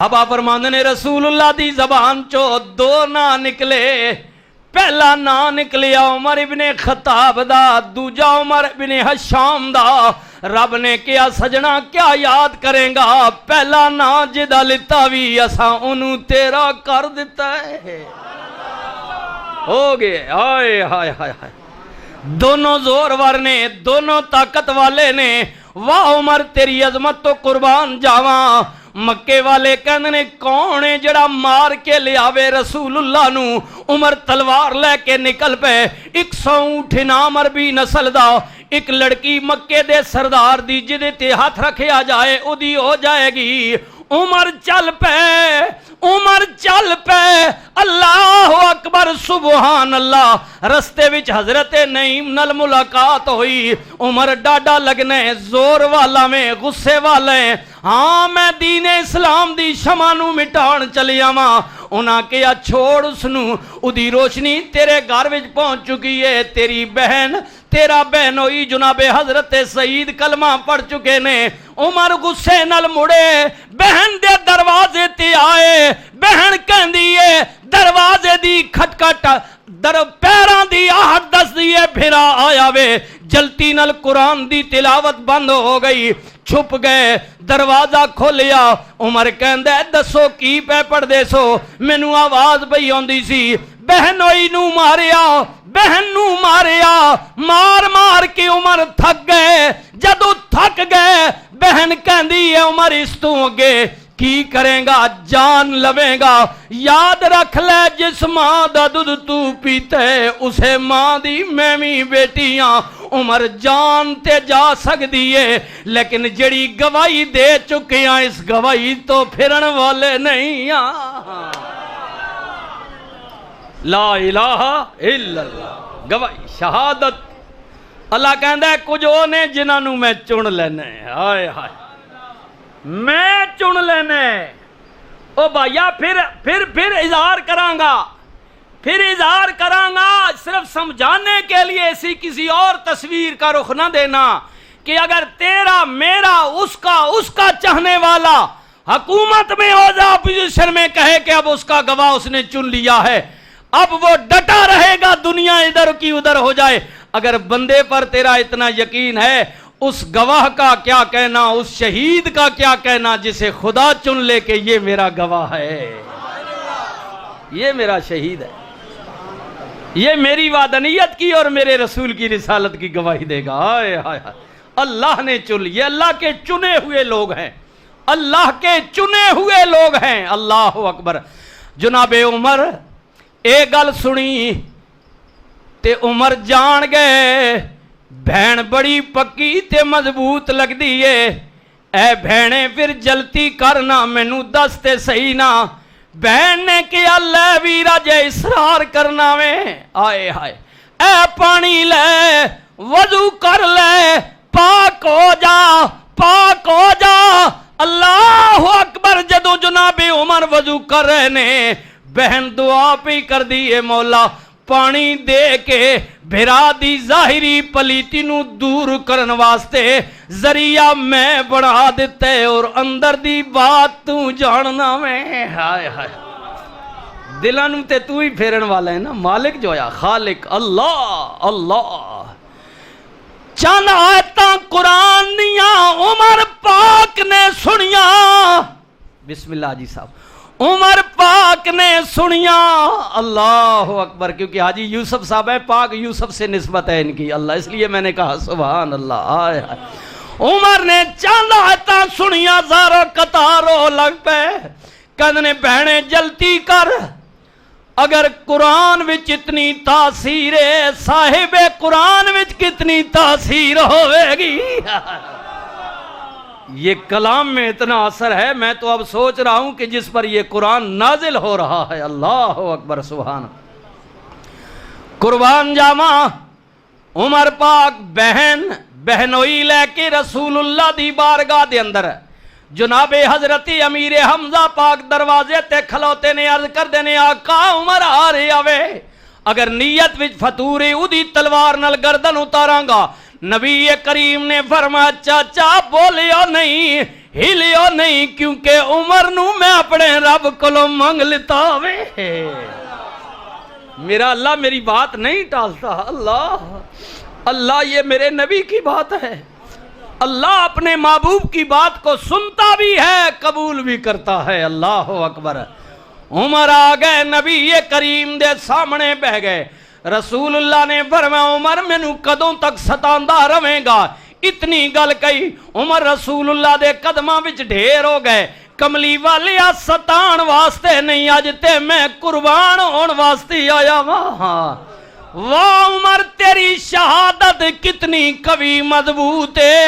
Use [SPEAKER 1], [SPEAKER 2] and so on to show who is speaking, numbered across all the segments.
[SPEAKER 1] ابا فرماندے نے رسول اللہ دی زبان چو دو نا نکلے، پہلا نا نکلیا عمر ابن خطاب دا، دوجا عمر ابن حشام دا۔ رب نے کیا سجنا کیا یاد کریں گا، پہلا نا جدا لتا بھی اساں انہوں تیرا کر دیتا ہے۔ ہو گئے آئے ہائے ہائے ہائے، دونوں زور ور نے، دونوں طاقت والے نے۔ واہ عمر تیری عظمت تو قربان جاواں۔ مکے والے کہندے نے کون ہے جڑا مار کے لے آوے رسول اللہ نو؟ عمر تلوار لے کے نکل پے، 100 اونٹ انعام عربی نسل دا، ایک لڑکی مکے دے سردار دی جدے تے ہاتھ رکھیا جائے او دی ہو جائے گی۔ عمر چل پے، عمر چل پے، اللہ اکبر سبحان اللہ۔ رستے وچ حضرت نعیم نال ملاقات ہوئی۔ عمر ڈاڈا لگنے زور والا میں غصے والے، ہاں میں دین اسلام دی شمع نو مٹان چلی آواں۔ انہاں کیا چھوڑ اس نو، اودی روشنی تیرے گھر وچ پہنچ چکی ہے۔ تیری بہن تیرا بہنوئی جناب حضرت سعید کلمہ پڑھ چکے نے۔ عمر غصے نال مڑے، بہن دے دروازے تے آئے۔ بہن کہندی ہے دروازے دی کھٹکھٹ پیراں دی آہٹ دس دیئے پھرا آیا وے۔ جلتی نال قرآن دی تلاوت بند ہو گئی، چھپ گئے۔ دروازہ کھولیا، عمر کہندے دسو کی پہ پڑھ دے سو؟ مینوں آواز پئی آندی سی بہنوئی نو ماریا، بہن نو ماریا۔ مار مار کے عمر تھک گئے۔ جدو تھک گئے بہن کہندی ہے عمر اس تو اگے کی کریں گا، جان لویں گا۔ یاد رکھ لے جس ماں دا دودھ تو پیتے اسے ماں دی میں بھی بیٹیاں۔ عمر جان تے جا سکدی ہے لیکن جڑی گواہی دے چکے ہیں اس گواہی تو پھرن والے نہیں ہیں۔ لا الہ الا اللہ، گواہی شہادت۔ اللہ کہندا ہے کچھ او نے جنہاں نوں میں چن لینا ہے، ہائے ہائے میں چن لینا ہے۔ او بھائیا پھر اظہار کراں گا، پھر اظہار کراں گا، صرف سمجھانے کے لیے ایسی کسی اور تصویر کا رخ نہ دینا کہ اگر تیرا میرا اس کا چاہنے والا حکومت میں ہو جا، اپوزیشن میں کہے کہ اب اس کا گواہ اس نے چن لیا ہے، اب وہ ڈٹا رہے گا دنیا ادھر کی ادھر ہو جائے۔ اگر بندے پر تیرا اتنا یقین ہے، اس گواہ کا کیا کہنا، اس شہید کا کیا کہنا جسے خدا چن لے کہ یہ میرا گواہ ہے، یہ میرا شہید ہے، یہ میری وعدانیت کی اور میرے رسول کی رسالت کی گواہی دے گا۔ ہائے ہائے ہائے، اللہ نے چن، یہ اللہ کے چنے ہوئے لوگ ہیں، اللہ کے چنے ہوئے لوگ ہیں۔ اللہ اکبر۔ جناب عمر اے گل سنی تے عمر جان گئے بہن بڑی پکی تے مضبوط لگ دیئے۔ اے بہنے پھر جلتی کرنا مینوں دس تے صحیح نہ۔ بہن نے کیا لے ویرا جے اصرار کرنا میں، آئے ہائے اے پانی لے وضو کر لے، پاک ہو جا پاک ہو جا۔ اللہ اکبر۔ جدو جناب عمر وضو کر رہے نے، بہن دعا پہ کر دیئے مولا پانی دے کے بھرا دی ظاہری پلیتی نو دور کرن واسطے ذریعہ میں بڑھا دیتے اور اندر دی بات تو جاننا میں۔ ہائے ہائے، دلانو تے تو ہی پھیرن والا ہے نا، مالک جو ہے خالق اللہ اللہ۔ چند آیتاں قرآن دیاں عمر پاک نے سنیاں، بسم اللہ جی صاحب، عمر پاک نے سنیاں۔ اللہ اکبر، کیونکہ حاجی یوسف صاحب ہے، پاک یوسف سے نسبت ہے ان کی، اللہ، اس لیے میں نے کہا سبحان اللہ۔ آئے آئے، عمر نے چند آیتاں سنیاں، زارو قطارو لگ پے، کہنے بہنے جلتی کر، اگر قرآن وچ اتنی تاثیر ہے، صاحب قرآن وچ کتنی تاثیر ہوئے گی۔ یہ کلام میں اتنا اثر ہے، میں تو اب سوچ رہا ہوں کہ جس پر یہ قرآن نازل ہو رہا ہے۔ اللہ اکبر سبحان۔ قربان جاما عمر پاک بہنوئی لے کے رسول اللہ دی بارگاہ دے اندر، جناب حضرت امیر حمزہ پاک دروازے تے کھلوتے نے عرض کر دینے آقا عمر آ رہے آوے، اگر نیت وچ فتوری اودی تلوار نال گردن اتاراں گا۔ نبی کریم نے فرمایا چاچا بولیو نہیں، ہلیو نہیں کیونکہ عمر نو میں اپنے رب کو منگ لیتا وے۔ میرا اللہ میری بات نہیں ٹالتا، اللہ یہ میرے نبی کی بات ہے، اللہ اپنے محبوب کی بات کو سنتا بھی ہے قبول بھی کرتا ہے۔ اللہ اکبر۔ عمر آ گئے نبی کریم دے سامنے بہ گئے، رسول اللہ نے فرمایا عمر مینوں کدوں تک ستاندا رہے گا؟ اتنی گل کہی عمر رسول اللہ دے قدماں وچ ڈھیر ہو گئے، کملی والیا ستان واسطے نہیں اج تے میں قربان ہون واسطے آیا واہ۔ واہ عمر تیری شہادت کتنی قوی مضبوط ہے۔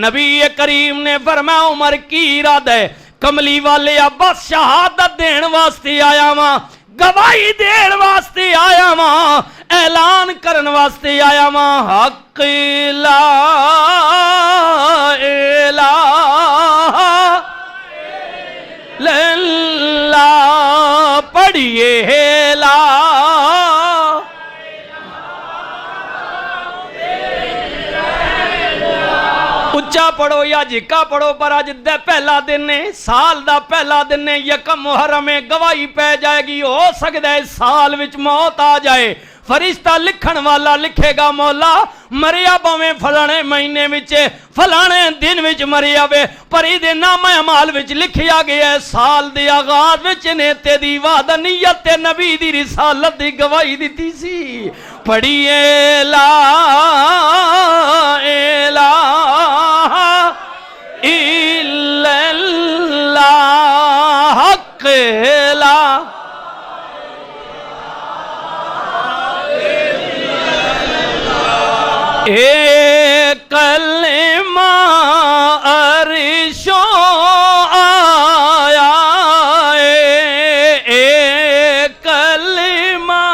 [SPEAKER 1] نبی کریم نے فرمایا عمر کی ارادہ ہے؟ کملی والے بس شہادت دین واسطے آیا ماں، گواہی دین واسطے آیا ماں، اعلان کرن واسطے آیا ماں، حق لا الہ الا اللہ پڑھیے لا اچھا پڑھو یا جھکا پڑھو، پر آج پہلا دن ہے، سال دا پہلا دن ہے، یکم محرم ہے، گواہی پہ جائے گی، ہو سکتا ہے سال وچ موت آ جائے، فرشتہ لکھن والا لکھے گا مولا مریا باویں فلانے مہینے وچ فلانے دن وچ مریا وے، پر ایدے نام اعمال وچ لکھیا گیا ہے سال دے آغاز وچ نے تیری وحدانیت تے نبی دی رسالت دی گواہی دتی سی۔ پڑھیے لا الہ الا اللہ حق لا ایک کلمہ عرشوں آیا ایک کلمہ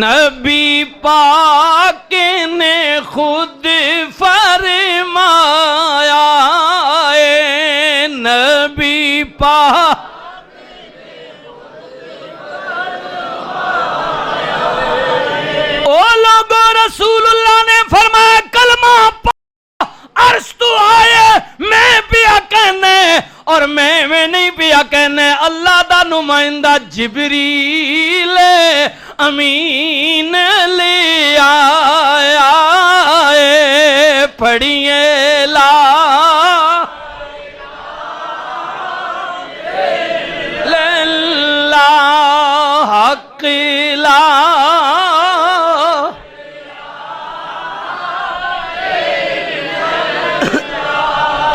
[SPEAKER 1] نبی پاک نے خود فرمایا نبی پاک رسول اللہ نے فرمایا کلمہ عرش تو آئے میں پیا کہنے اور میں نہیں پیا کہنے، اللہ دا نمائندہ جبریل امین لے آیا پڑھیے لا لا حق لا۔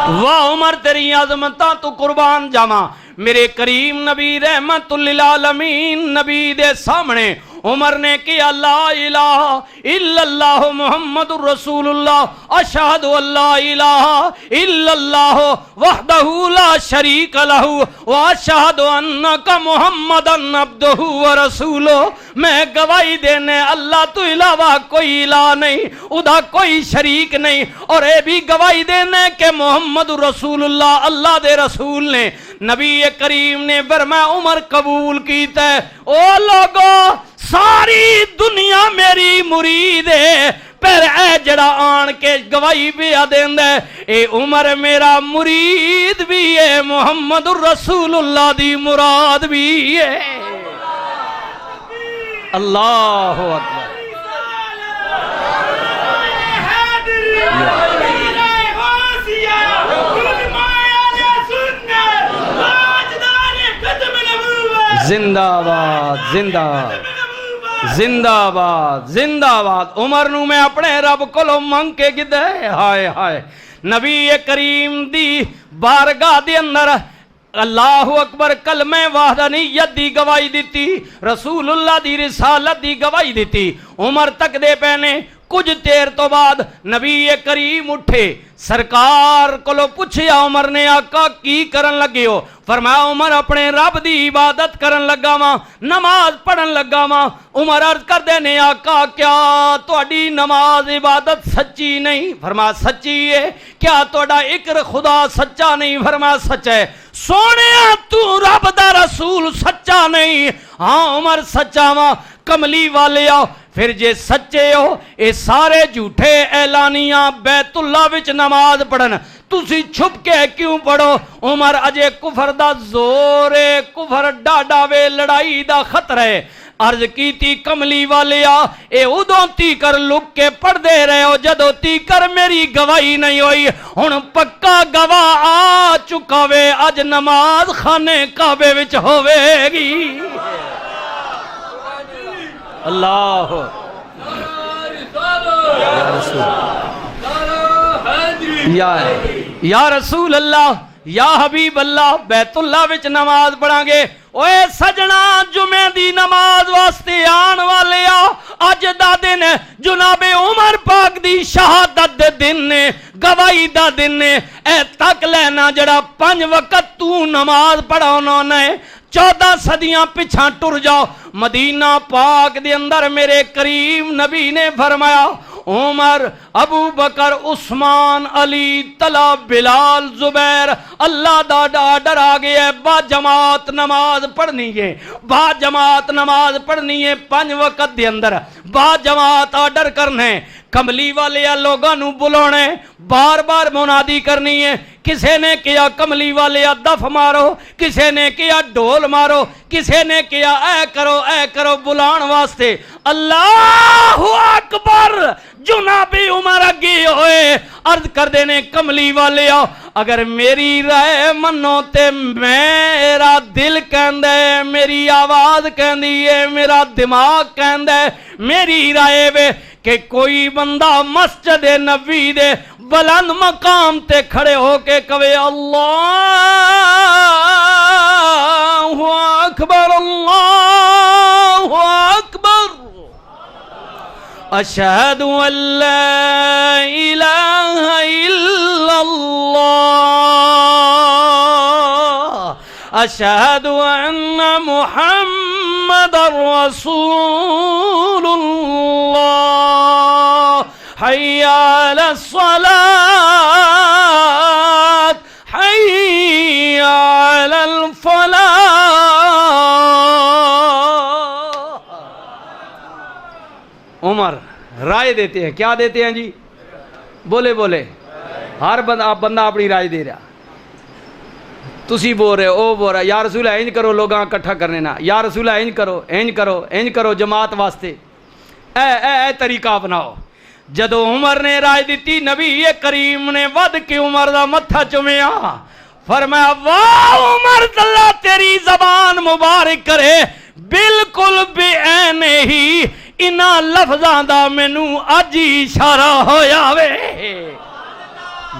[SPEAKER 1] واہ عمر تیری عظمتاں تو قربان جاواں، میرے کریم نبی رحمت للعالمین نبی دے سامنے عمر نے کیا لا الہ الا اللہ محمد رسول اللہ اشہد ان لا الہ الا اللہ وحدہ لا شریک لہ واشہد انک محمدن عبدہ ورسولہ۔ میں گواہی دینے اللہ تو علاوہ کوئی الہ نہیں، ادا کوئی شریک نہیں، اور اے بھی گواہی دینے کہ محمد رسول اللہ اللہ دے رسول نے۔ نبی کریم نے فرمایا عمر قبول کیتا ہے، او لوگو ساری دنیا میری مرید ہے، پر اے جڑا آن کے گواہی پیا دیندا ہے اے عمر میرا مرید بھی ہے، محمد الرسول اللہ دی مراد بھی ہے۔ اللہ اکبر۔ زندہ باد زندہ زندہ باد زندہ باد۔ عمر نو میں اپنے رب کو منگ کے گدے ہائے ہائے نبی کریم دی بارگاہ دے اندر اللہ اکبر کلمہ وحدانیت دی گواہی دیتی، رسول اللہ دی رسالت دی گواہی دیتی۔ عمر تک دے پہنے کچھ دیر تو بعد نبی کریم اٹھے، سرکار کو پوچھیا عمر نے آقا کی کرن لگے ہو؟ فرمایا عمر اپنے رب دی عبادت کرن لگا ماں، نماز پڑھن لگا ماں۔ عمر عرض کر دے نے آقا کیا تہاڈی نماز عبادت سچی نہیں؟ فرمایا سچی ہے۔ کیا تہاڈا اقر خدا سچا نہیں؟ فرمایا سچ ہے۔ سونیا تو رب دا رسول سچا نہیں؟ ہاں عمر سچا ماں۔ کملی والے آؤ پھر جے سچے ہو اے سارے جھوٹے اعلانیاں بیت اللہ وچ نماز پڑھن تسی چھپ کے کیوں پڑھو؟ عمر اجے کفر دا زور ہے، کفر ڈاڈا وے، لڑائی دا خطرہ ہے۔ عرض کیتی کملی والیا اے ادوں تیکر لک کے پڑھ دے رہے ہو جدو تیکر میری گواہی نہیں ہوئی، ہن پکا گواہ آ چکا وے، اج نماز خانے کعبے وچ ہوے گی۔ اللہ یا رسول اللہ، یا حبیب اللہ، بیت اللہ وچ نماز پڑھاں گے۔ اوے سجنا جمعہ دی نماز واسطے آن والے اج دا دن جناب عمر پاک دی شہادت دے دن نے، گواہی دا دن نے۔ اے تک لینا جڑا 5 وقت تو نماز پڑھاؤنا نے، 14 صدیاں پچھاں ٹر جاؤ، مدینہ پاک دے اندر میرے کریم نبی نے فرمایا عمر، ابو بکر، عثمان، علی، طلحہ، بلال، زبیر، اللہ دا ڈر آ گیا ہے، با جماعت نماز پڑھنی ہے، با جماعت نماز پڑھنی ہے 5 وقت دے اندر، با جماعت آرڈر کرنے، کملی والے لوگاں نو بلانے، بار بار منادی کرنی ہے۔ کسے نے کیا کملی والے دف مارو، کسے نے کیا ڈھول مارو، کسے نے کیا اے کرو بلان واسطے۔ اللہ اکبر، جناب عمر اگے ہوئے عرض کر دینے کملی والے اگر میری رائے منو تے میرا دل کہندہ ہے، میری آواز کہندی ہے، میرا دماغ کہندہ ہے، میری رائے وے کہ کوئی بندہ مسجد نبوی دے بلند مقام تے کھڑے ہو کے کہے اللہ اکبر، اللہ اکبر، اشہد ان لا الہ الا اللہ، اشہد ان محمد رسول اللہ، حی علی الصلاة، حی علی الفلاح۔ عمر رائے دیتے ہیں، کیا دیتے ہیں جی؟ بولے بولے، ہر بندہ اپنی رائے دے رہا، تسی بول رہے او بول رہا یا رسول اللہ انج کرو، لوگاں کٹھا کرنے نا، یا رسول اللہ انج کرو جماعت واسطے، اے طریقہ اپناؤ۔ جدو عمر نے رائے دیتی نبی کریم نے ود کے عمر دا متھا چومیا، فرمایا واہ عمر اللہ تیری زبان مبارک کرے، بالکل بے عین ہی انہاں لفظاں دا مینوں اج ہی اشارہ ہویا وے۔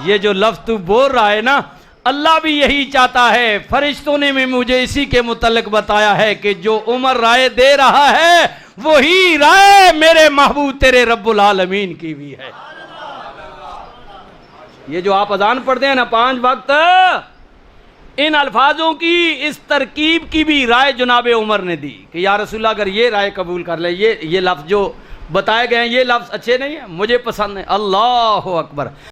[SPEAKER 1] یہ جو لفظ تو بول رہا ہے نا، اللہ بھی یہی چاہتا ہے، فرشتوں نے بھی مجھے اسی کے متعلق بتایا ہے کہ جو عمر رائے دے رہا ہے وہی رائے میرے محبوب تیرے رب العالمین کی بھی ہے۔ یہ جو آپ اذان پڑھتے ہیں نا 5 وقت، ان الفاظوں کی اس ترکیب کی بھی رائے جناب عمر نے دی کہ یا رسول اللہ اگر یہ رائے قبول کر لے، یہ لفظ جو بتائے گئے ہیں یہ لفظ اچھے نہیں ہیں، مجھے پسند ہے۔ اللہ اکبر۔